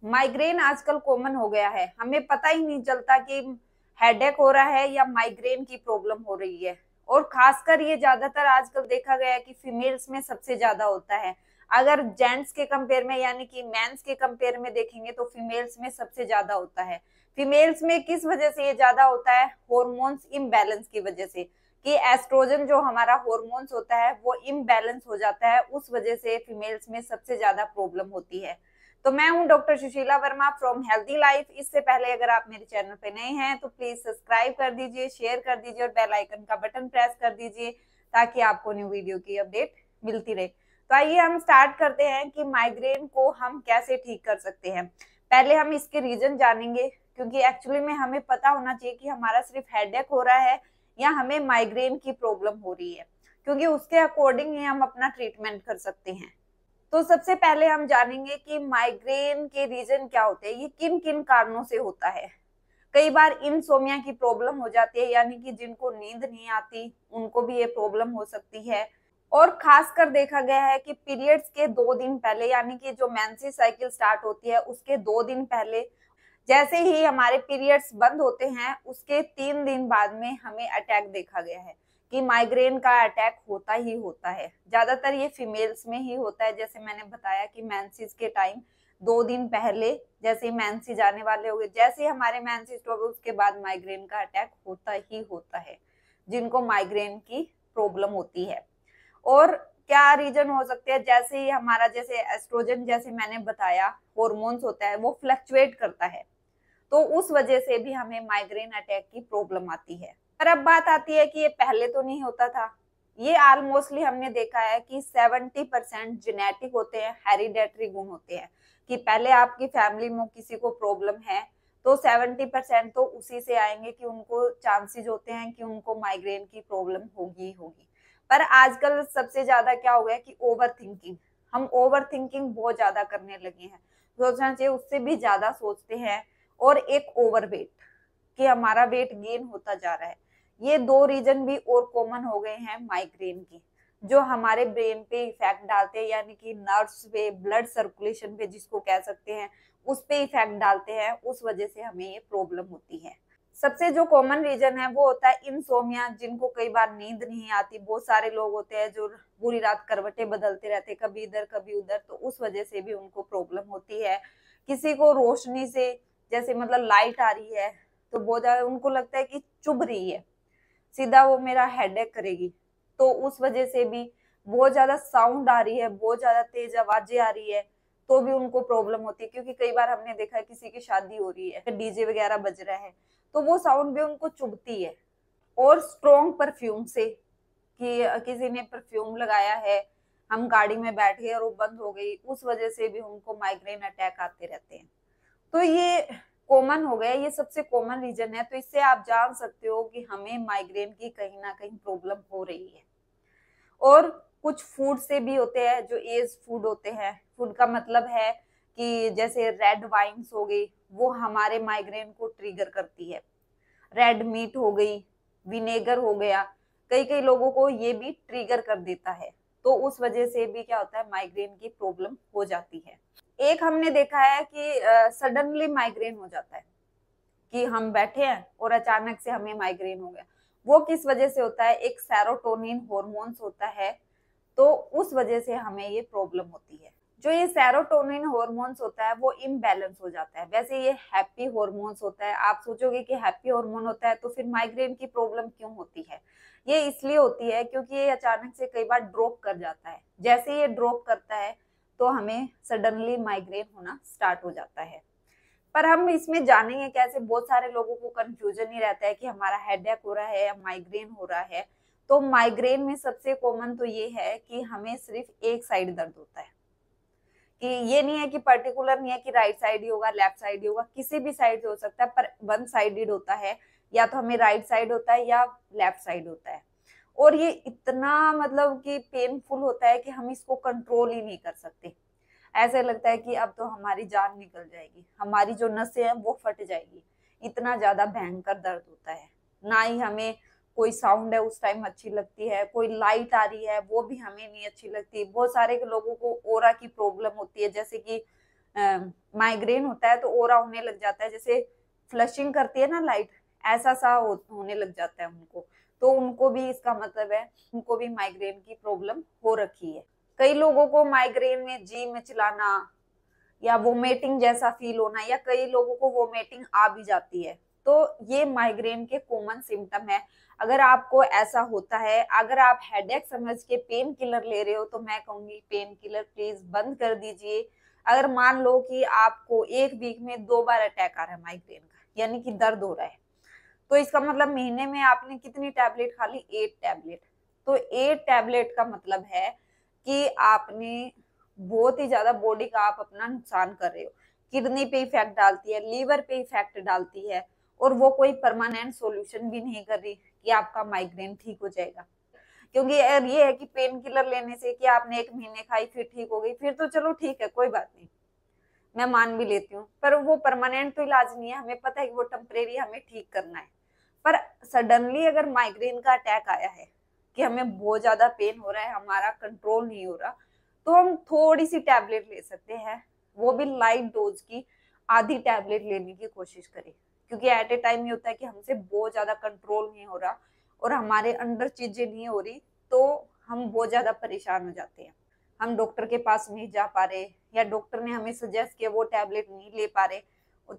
Migraine आजकल common हो गया है। हमें पता ही नहीं चलता कि हेडेक हो रहा है या माइग्रेन की प्रॉब्लम हो रही है। और खासकर ये ज्यादातर आजकल देखा गया है कि फीमेल्स में सबसे ज्यादा होता है। अगर जेंट्स के कंपेयर में यानी कि मेंस के कंपेयर में देखेंगे तो फीमेल्स में सबसे ज्यादा होता है। फीमेल्स में किस वजह से ये ज्यादा होता है? हॉर्मोन्स इम्बैलेंस की वजह से, कि एस्ट्रोजन जो हमारा हॉर्मोन्स होता है वो इम्बैलेंस हो जाता है, उस वजह से फीमेल्स में सबसे ज्यादा प्रॉब्लम होती है। तो मैं हूं doctor Sushila Verma from healthy life. इससे पहले अगर आप मेरे चैनल पे नए हैं तो प्लीज सब्सक्राइब कर दीजिए, शेयर कर दीजिए और बेल आइकन का बटन प्रेस कर दीजिए ताकि आपको न्यू वीडियो की अपडेट मिलती रहे। तो आइए हम स्टार्ट करते हैं कि माइग्रेन को हम कैसे ठीक कर सकते हैं। पहले हम इसके रीजन जानेंगे, क्योंकि एक्चुअली में हमें पता होना चाहिए कि हमारा सिर्फ हेडेक हो रहा है या हमें माइग्रेन की प्रॉब्लम हो रही है, क्योंकि उसके अकॉर्डिंग ही हम अपना ट्रीटमेंट कर सकते हैं। तो सबसे पहले हम जानेंगे कि माइग्रेन के रीजन क्या होते हैं, ये किन किन कारणों से होता है। कई बार इंसोमिया की प्रॉब्लम हो जाती है, यानी कि जिनको नींद नहीं आती उनको भी ये प्रॉब्लम हो सकती है। और खासकर देखा गया है कि पीरियड्स के 2 दिन पहले, यानी कि जो मेंस्ट्रुअल साइकिल स्टार्ट होती है उसके 2 दिन पहले, जैसे ही हमारे पीरियड्स बंद होते हैं उसके 3 दिन बाद में हमें अटैक देखा गया है कि माइग्रेन का अटैक होता ही होता है। ज्यादातर ये फीमेल्स में ही होता है। जैसे मैंने बताया कि मेंसेस के टाइम 2 दिन पहले, जैसे मेंसेस आने वाले हो गए, जैसे ही हमारे मेंसेस हो गए उसके बाद माइग्रेन का अटैक होता ही होता है जिनको माइग्रेन की प्रॉब्लम होती है। और क्या रीजन हो सकते हैं? जैसे ही हमारा जैसे एस्ट्रोजन, जैसे मैंने बताया, हॉर्मोन्स होता है वो फ्लक्चुएट करता है, तो उस वजह से भी हमें माइग्रेन अटैक की प्रॉब्लम आती है। पर अब बात आती है कि ये पहले तो नहीं होता था। ये ऑलमोस्टली हमने देखा है कि 70% जेनेटिक होते हैं, हेरिडेटरी गुण होते हैं, कि पहले आपकी फैमिली में किसी को प्रॉब्लम है तो 70% तो उसी से आएंगे कि उनको चांसेस होते हैं कि उनको माइग्रेन की प्रॉब्लम होगी ही होगी। पर आजकल सबसे ज्यादा क्या हो गया कि ओवर थिंकिंग, हम ओवर थिंकिंग बहुत ज्यादा करने लगे हैं, सोचना चाहिए उससे भी ज्यादा सोचते हैं। और एक ओवरवेट, कि हमारा वेट गेन होता जा रहा है। ये 2 रीजन भी और कॉमन हो गए हैं माइग्रेन की, जो हमारे ब्रेन पे इफेक्ट डालते हैं, यानी कि नर्व्स पे, ब्लड सर्कुलेशन पे जिसको कह सकते हैं, उस पे इफेक्ट डालते हैं। उस वजह से हमें ये प्रॉब्लम होती है। सबसे जो कॉमन रीजन है वो होता है इंसोमिया, जिनको कई बार नींद नहीं आती। बहुत सारे लोग होते हैं जो पूरी रात करवटें बदलते रहते, कभी इधर कभी उधर, तो उस वजह से भी उनको प्रॉब्लम होती है। किसी को रोशनी से, जैसे मतलब लाइट आ रही है तो बहुत ज्यादा उनको लगता है कि चुभ रही है, सीधा वो मेरा हेडेक करेगी, तो उस वजह से भी। बहुत ज्यादा साउंड आ रही है, बहुत ज्यादा तेज आवाजें आ रही है, तो भी उनको प्रॉब्लम होती है। क्योंकि कई बार हमने देखा है किसी की शादी हो रही है, डीजे वगैरह बज रहा है, तो वो साउंड भी उनको चुभती है। और स्ट्रॉन्ग परफ्यूम से, कि किसी ने परफ्यूम लगाया है, हम गाड़ी में बैठ गए और वो बंद हो गई, उस वजह से भी उनको माइग्रेन अटैक आते रहते हैं। तो ये कॉमन हो गया, ये सबसे कॉमन रीजन है। तो इससे आप जान सकते हो कि हमें माइग्रेन की कहीं ना कहीं प्रॉब्लम हो रही है। और कुछ फूड से भी होते हैं, जो एज फूड होते हैं। फूड का मतलब है कि जैसे रेड वाइन्स हो गई, वो हमारे माइग्रेन को ट्रिगर करती है। रेड मीट हो गई, विनेगर हो गया, कई कई लोगों को ये भी ट्रिगर कर देता है। तो उस वजह से भी क्या होता है, माइग्रेन की प्रॉब्लम हो जाती है। एक हमने देखा है कि सडनली माइग्रेन हो जाता है, कि हम बैठे हैं और अचानक से हमें माइग्रेन हो गया। वो किस वजह से होता है? एक सेरोटोनिन हॉर्मोन्स होता है, तो उस वजह से हमें ये प्रॉब्लम होती है। जो ये सेरोटोनिन हॉर्मोन्स होता है वो इम्बैलेंस हो जाता है। वैसे ये हैप्पी हॉर्मोन्स होता है। आप सोचोगे कि हैप्पी हार्मोन होता है तो फिर माइग्रेन की प्रॉब्लम क्यों होती है? ये इसलिए होती है क्योंकि ये अचानक से कई बार ड्रॉप कर जाता है। जैसे ये ड्रॉप करता है तो हमें सडनली माइग्रेन होना स्टार्ट हो जाता है। पर हम इसमें जानेंगे कैसे? बहुत सारे लोगों को कंफ्यूजन ही रहता है कि हमारा हेडेक हो रहा है या माइग्रेन हो रहा है। तो माइग्रेन में सबसे कॉमन तो ये है कि हमें सिर्फ एक साइड दर्द होता है, कि ये नहीं है कि पर्टिकुलर नहीं है कि राइट साइड ही होगा, लेफ्ट साइड ही होगा, किसी भी साइड से हो सकता है, पर वन साइडेड होता है। या तो हमें राइट साइड होता है या लेफ्ट साइड होता है। और ये इतना मतलब कि पेनफुल होता है कि हम इसको कंट्रोल ही नहीं कर सकते। ऐसे लगता है कि अब तो हमारी जान निकल जाएगी, हमारी जो नसें हैं वो फट जाएगी, इतना ज्यादा भयंकर दर्द होता है। ना ही हमें कोई साउंड है उस टाइम अच्छी लगती है, कोई लाइट आ रही है वो भी हमें नहीं अच्छी लगती। बहुत सारे लोगों को ओरा की प्रॉब्लम होती है, जैसे कि माइग्रेन होता है तो ओरा होने लग जाता है, जैसे फ्लशिंग करती है ना लाइट, ऐसा सा होने लग जाता है उनको। तो उनको भी इसका मतलब है उनको भी माइग्रेन की प्रॉब्लम हो रखी है। कई लोगों को माइग्रेन में जी मिचलाना या वोमिटिंग जैसा फील होना, या कई लोगों को वोमिटिंग आ भी जाती है, तो ये माइग्रेन के कॉमन सिम्टम है। अगर आपको ऐसा होता है, अगर आप हेडेक समझ के पेन किलर ले रहे हो, तो मैं कहूंगी पेन किलर प्लीज बंद कर दीजिए। अगर मान लो कि आपको एक वीक में 2 बार अटैक आ रहा है माइग्रेन का, यानी कि दर्द हो रहा है, तो इसका मतलब महीने में आपने कितनी टैबलेट खा ली? 8 टैबलेट। तो 8 टैबलेट का मतलब है कि आपने बहुत ही ज्यादा बॉडी का आप अपना नुकसान कर रहे हो। किडनी पे इफेक्ट डालती है, लीवर पे इफेक्ट डालती है, और वो कोई परमानेंट सॉल्यूशन भी नहीं कर रही कि आपका माइग्रेन ठीक हो जाएगा। क्योंकि यार ये है कि पेन किलर लेने से कि आपने 1 महीने खाई फिर ठीक हो गई, फिर तो चलो ठीक है, कोई बात नहीं, मैं मान भी लेती हूँ, पर वो परमानेंट तो इलाज नहीं है। हमें पता है कि वो टेम्परेरी हमें ठीक करना है। पर सडनली अगर माइग्रेन का अटैक आया है कि हमें बहुत ज्यादा पेन हो रहा है, हमारा कंट्रोल नहीं हो रहा, तो हम थोड़ी सी टैबलेट ले सकते हैं, वो भी लाइट डोज की, आधी टैबलेट लेने की कोशिश करें। क्योंकि एट ए टाइम ये होता है कि हमसे बहुत ज्यादा कंट्रोल नहीं हो रहा और हमारे अंदर चीजें नहीं हो रही, तो हम बहुत ज्यादा परेशान हो जाते हैं। हम डॉक्टर के पास नहीं जा पा रहे, या डॉक्टर ने हमें सजेस्ट किया वो टैबलेट नहीं ले पा रहे,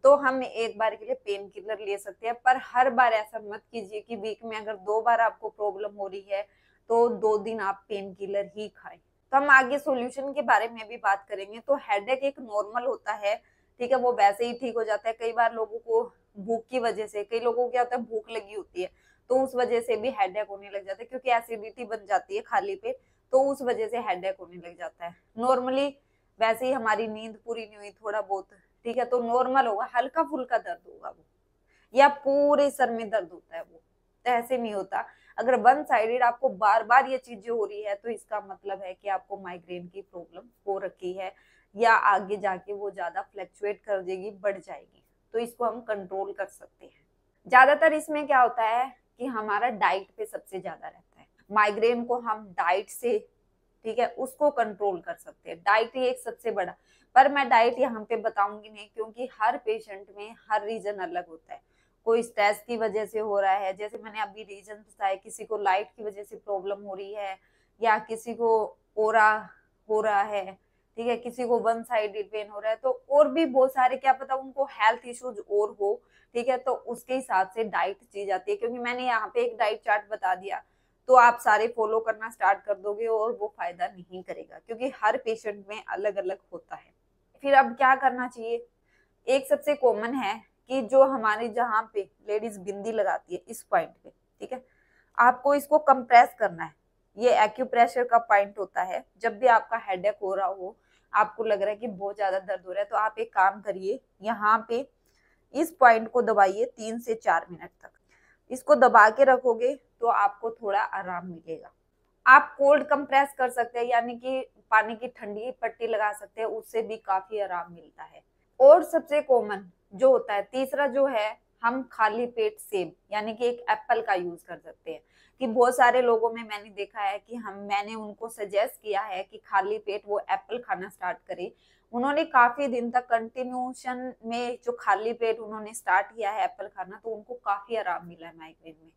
तो हम एक बार के लिए पेन किलर ले सकते हैं। पर हर बार ऐसा मत कीजिए कि वीक में अगर 2 बार आपको प्रॉब्लम हो रही है तो 2 दिन आप पेन किलर ही खाएं। तो हम आगे सॉल्यूशन के बारे में भी बात करेंगे। तो हेडेक एक नॉर्मल होता है, ठीक है, वो वैसे ही ठीक हो जाता है। कई बार लोगों को भूख की वजह से, कई लोगों को क्या होता है भूख लगी होती है तो उस वजह से भी हेडेक होने लग जाता है, क्योंकि एसिडिटी बन जाती है खाली पेट, तो उस वजह से हेडेक होने लग जाता है। नॉर्मली वैसे ही हमारी नींद पूरी नहीं हुई थोड़ा बहुत, ठीक है, तो नॉर्मल होगा, हल्का फुल्का दर्द होगा वो, या पूरे सर में दर्द होता है वो, तो ऐसे नहीं होता। अगर वन साइडेड आपको बार बार ये चीजें हो रही है तो इसका मतलब है कि आपको माइग्रेन की प्रॉब्लम हो रखी है, या आगे जाके वो ज्यादा फ्लक्चुएट कर देगी, बढ़ जाएगी, तो इसको हम कंट्रोल कर सकते हैं। ज्यादातर इसमें क्या होता है कि हमारा डाइट पे सबसे ज्यादा रहता है। माइग्रेन को हम डाइट से, ठीक है, उसको कंट्रोल कर सकते हैं। डाइट ही एक सबसे बड़ा, पर मैं डाइट यहाँ पे बताऊंगी नहीं, क्योंकि हर पेशेंट में हर रीजन अलग होता है। कोई स्ट्रेस की वजह से हो रहा है, जैसे मैंने अभी रीजन बताया, किसी को लाइट की वजह से प्रॉब्लम हो रही है, या किसी को ओरा हो रहा है, ठीक है, किसी को वन साइडेड पेन हो रहा है, तो और भी बहुत सारे, क्या पता उनको हेल्थ इश्यूज और हो, ठीक है, तो उसके हिसाब से डाइट दी जाती है। क्योंकि मैंने यहाँ पे एक डाइट चार्ट बता दिया तो आप सारे फॉलो करना स्टार्ट कर दोगे और वो फायदा नहीं करेगा, क्योंकि हर पेशेंट में अलग अलग होता है। फिर अब क्या करना चाहिए? एक सबसे कॉमन है कि जो हमारे जहाँ पे लेडीज बिंदी लगाती है इस पॉइंट पे, ठीक है, आपको इसको कंप्रेस करना है। ये एक्यूप्रेशर का पॉइंट होता है। जब भी आपका हेडेक हो रहा हो, आपको लग रहा है कि बहुत ज्यादा दर्द हो रहा है, तो आप एक काम करिए, यहाँ पे इस पॉइंट को दबाइए 3 से 4 मिनट तक। इसको दबा के रखोगे तो आपको थोड़ा आराम मिलेगा। आप कोल्ड कंप्रेस कर सकते हैं, यानी कि पानी की ठंडी पट्टी लगा सकते हैं, उससे भी काफी आराम मिलता है। और सबसे कॉमन जो होता है तीसरा जो है, हम खाली पेट सेब यानी कि एक एप्पल का यूज कर सकते हैं। कि बहुत सारे लोगों में मैंने देखा है कि मैंने उनको सजेस्ट किया है कि खाली पेट वो एप्पल खाना स्टार्ट करें। उन्होंने काफी दिन तक कंटिन्यूशन में जो खाली पेट उन्होंने स्टार्ट किया है एप्पल खाना, तो उनको काफी आराम मिला है माइग्रेन में।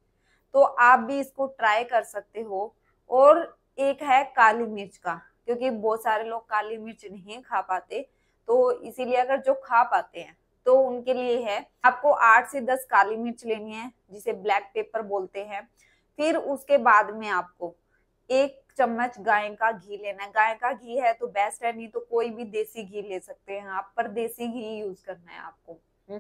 तो आप भी इसको ट्राई कर सकते हो। और एक है काली मिर्च का, क्योंकि बहुत सारे लोग काली मिर्च नहीं खा पाते, तो इसीलिए अगर जो खा पाते हैं तो उनके लिए है, आपको 8 से 10 काली मिर्च लेनी है, जिसे ब्लैक पेपर बोलते हैं। फिर उसके बाद में आपको 1 चम्मच गाय का घी लेना है। गाय का घी है तो बेस्ट है, नहीं तो कोई भी देसी घी ले सकते हैं आप, पर देसी घी यूज करना है आपको।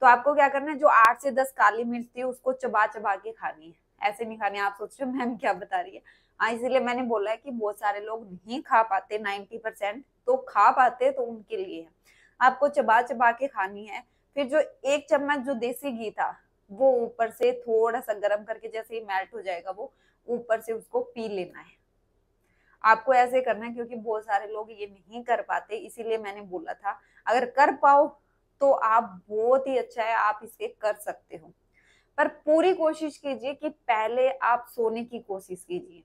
तो आपको क्या करना है, जो 8 से 10 काली मिर्च थी उसको चबा चबा के खानी है, ऐसे नहीं खानी। आप सोच रहे हो मैम क्या बता रही है, हाँ, इसीलिए मैंने बोला है कि बहुत सारे लोग नहीं खा पाते, 90%, तो खा पाते तो उनके लिए है। आपको चबा चबा के खानी है। फिर जो 1 चम्मच जो देसी घी था वो ऊपर से थोड़ा सा गर्म करके, जैसे ही मेल्ट हो जाएगा वो, ऊपर से उसको पी लेना है। आपको ऐसे करना है, क्योंकि बहुत सारे लोग ये नहीं कर पाते, इसीलिए मैंने बोला था। अगर कर पाओ तो आप बहुत ही अच्छा है, आप इसे कर सकते हो। पर पूरी कोशिश कीजिए कि पहले आप सोने की कोशिश कीजिए।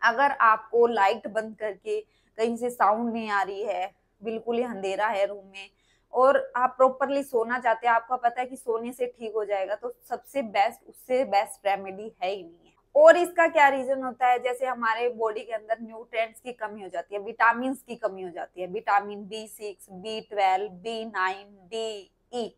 अगर आपको लाइट बंद करके कहीं से साउंड नहीं आ रही है, बिल्कुल ही अंधेरा है रूम में और आप प्रॉपरली सोना चाहते हैं, आपका पता है कि सोने से ठीक हो जाएगा, तो सबसे बेस्ट, उससे बेस्ट रेमेडी है ही नहीं है। और इसका क्या रीजन होता है, जैसे हमारे बॉडी के अंदर न्यूट्रिएंट्स की कमी हो जाती है, विटामिन की कमी हो जाती है, vitamin B6, B12, B9, D, E,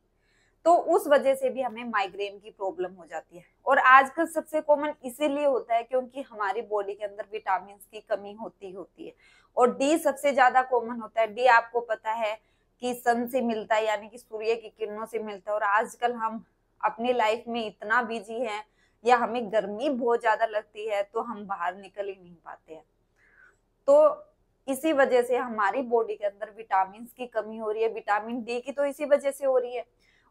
तो उस वजह से भी हमें माइग्रेन की प्रॉब्लम हो जाती है। और आजकल सबसे कॉमन इसीलिए होता है क्योंकि हमारी बॉडी के अंदर विटामिन की कमी होती है। और डी सबसे ज्यादा कॉमन होता है। डी आपको पता है कि सन से मिलता है, यानी कि सूर्य की किरणों से मिलता है। और आजकल हम अपनी लाइफ में इतना बिजी हैं या हमें गर्मी बहुत ज्यादा लगती है तो हम बाहर निकल ही नहीं पाते हैं, तो इसी वजह से हमारी बॉडी के अंदर विटामिन की कमी हो रही है। विटामिन डी की तो इसी वजह से हो रही है,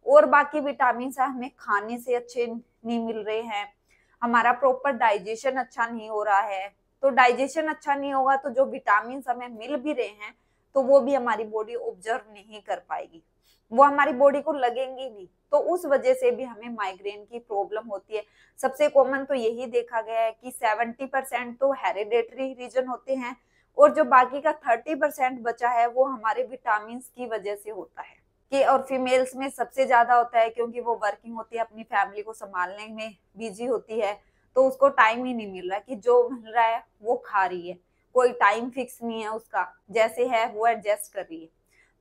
और बाकी विटामिन हमें खाने से अच्छे नहीं मिल रहे हैं, हमारा प्रॉपर डाइजेशन अच्छा नहीं हो रहा है। तो डाइजेशन अच्छा नहीं होगा तो जो विटामिन हमें मिल भी रहे हैं तो वो भी हमारी बॉडी ऑब्जर्व नहीं कर पाएगी, वो हमारी बॉडी को लगेंगी नहीं, तो उस वजह से भी हमें माइग्रेन की प्रॉब्लम होती है। सबसे कॉमन तो यही देखा गया है कि 70% तो हेरिडेटरी रीजन होते हैं और जो बाकी का 30% बचा है वो हमारे विटामिन की वजह से होता है। कि और फीमेल्स में सबसे ज्यादा होता है क्योंकि वो वर्किंग होती है, अपनी फैमिली को संभालने में बिजी होती है, तो उसको टाइम ही नहीं मिल रहा कि जो मिल रहा है वो खा रही है, कोई टाइम फिक्स नहीं है उसका, जैसे है वो एडजस्ट कर रही है।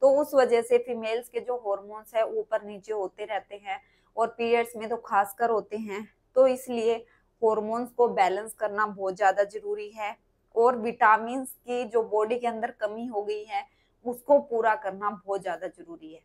तो उस वजह से फीमेल्स के जो हॉर्मोन्स है ऊपर नीचे होते रहते हैं और पीरियड्स में तो खासकर होते हैं, तो इसलिए हॉर्मोन्स को बैलेंस करना बहुत ज्यादा जरूरी है। और विटामिन की जो बॉडी के अंदर कमी हो गई है उसको पूरा करना बहुत ज्यादा जरूरी है।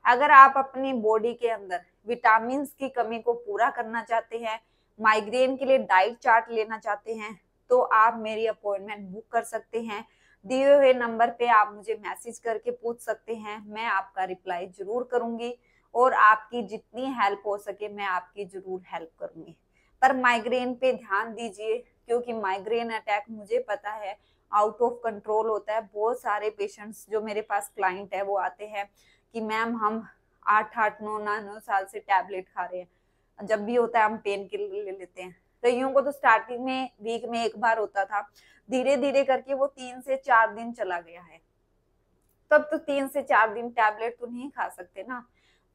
अगर आप अपनी बॉडी के अंदर विटामिन की कमी को पूरा करना चाहते हैं, माइग्रेन के लिए डाइट चार्ट लेना चाहते हैं, तो आप मेरी अपॉइंटमेंट बुक कर सकते हैं। दिए हुए नंबर पे आप मुझे मैसेज करके पूछ सकते हैं, मैं आपका रिप्लाई जरूर करूंगी और आपकी जितनी हेल्प हो सके मैं आपकी जरूर हेल्प करूंगी। पर माइग्रेन पे ध्यान दीजिए क्योंकि माइग्रेन अटैक मुझे पता है आउट ऑफ कंट्रोल होता है। बहुत सारे पेशेंट्स जो मेरे पास क्लाइंट है वो आते हैं कि मैम हम 8-9 साल से टैबलेट खा रहे हैं, जब भी होता है हम पेन किलर ले लेते हैं। कईयों को तो स्टार्टिंग में वीक में एक बार होता था, धीरे धीरे करके वो 3 से 4 दिन चला गया है, तब तो 3 से 4 दिन टैबलेट तो नहीं खा सकते ना।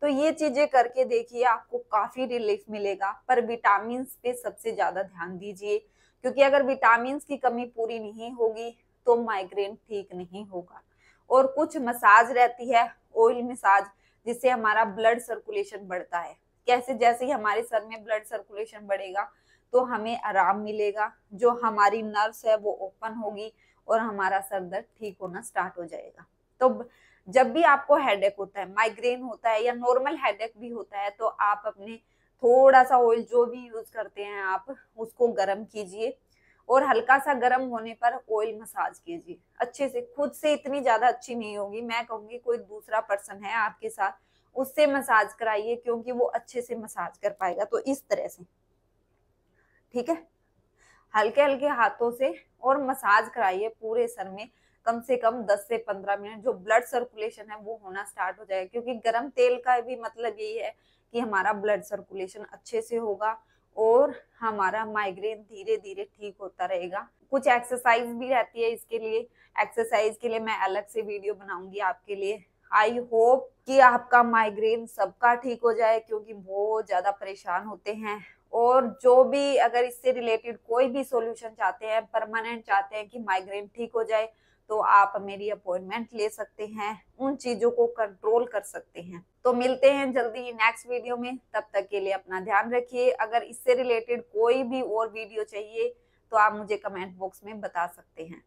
तो ये चीजें करके देखिए, आपको काफी रिलीफ मिलेगा। पर विटामिन पे सबसे ज्यादा ध्यान दीजिए क्योंकि अगर विटामिन की कमी पूरी नहीं होगी तो माइग्रेन ठीक नहीं होगा। और कुछ मसाज रहती है, ऑयल मसाज, जिससे हमारा ब्लड सर्कुलेशन बढ़ता है। कैसे, जैसे ही हमारे सर में ब्लड सर्कुलेशन बढ़ेगा तो हमें आराम मिलेगा, जो हमारी नर्व्स है वो ओपन होगी और हमारा सर दर्द ठीक होना स्टार्ट हो जाएगा। तो जब भी आपको हेडेक होता है, माइग्रेन होता है या नॉर्मल हेडेक भी होता है, तो आप अपने थोड़ा सा ऑयल जो भी यूज करते हैं आप उसको गर्म कीजिए और हल्का सा गर्म होने पर ऑयल मसाज कीजिए अच्छे से। खुद से इतनी ज्यादा अच्छी नहीं होगी, मैं कहूंगी कोई दूसरा पर्सन है आपके साथ उससे मसाज कराइए क्योंकि वो अच्छे से मसाज कर पाएगा। तो इस तरह से, ठीक है, हल्के हल्के हाथों से और मसाज कराइए पूरे सर में, कम से कम 10 से 15 मिनट, जो ब्लड सर्कुलेशन है वो होना स्टार्ट हो जाएगा। क्योंकि गर्म तेल का भी मतलब यही है कि हमारा ब्लड सर्कुलेशन अच्छे से होगा और हमारा माइग्रेन धीरे धीरे ठीक होता रहेगा। कुछ एक्सरसाइज भी रहती है इसके लिए, एक्सरसाइज के लिए मैं अलग से वीडियो बनाऊंगी आपके लिए। आई होप कि आपका माइग्रेन सबका ठीक हो जाए क्योंकि बहुत ज्यादा परेशान होते हैं। और जो भी अगर इससे रिलेटेड कोई भी सॉल्यूशन चाहते हैं, परमानेंट चाहते हैं कि माइग्रेन ठीक हो जाए, तो आप मेरी अपॉइंटमेंट ले सकते हैं, उन चीजों को कंट्रोल कर सकते हैं। तो मिलते हैं जल्दी नेक्स्ट वीडियो में, तब तक के लिए अपना ध्यान रखिए। अगर इससे रिलेटेड कोई भी और वीडियो चाहिए तो आप मुझे कमेंट बॉक्स में बता सकते हैं।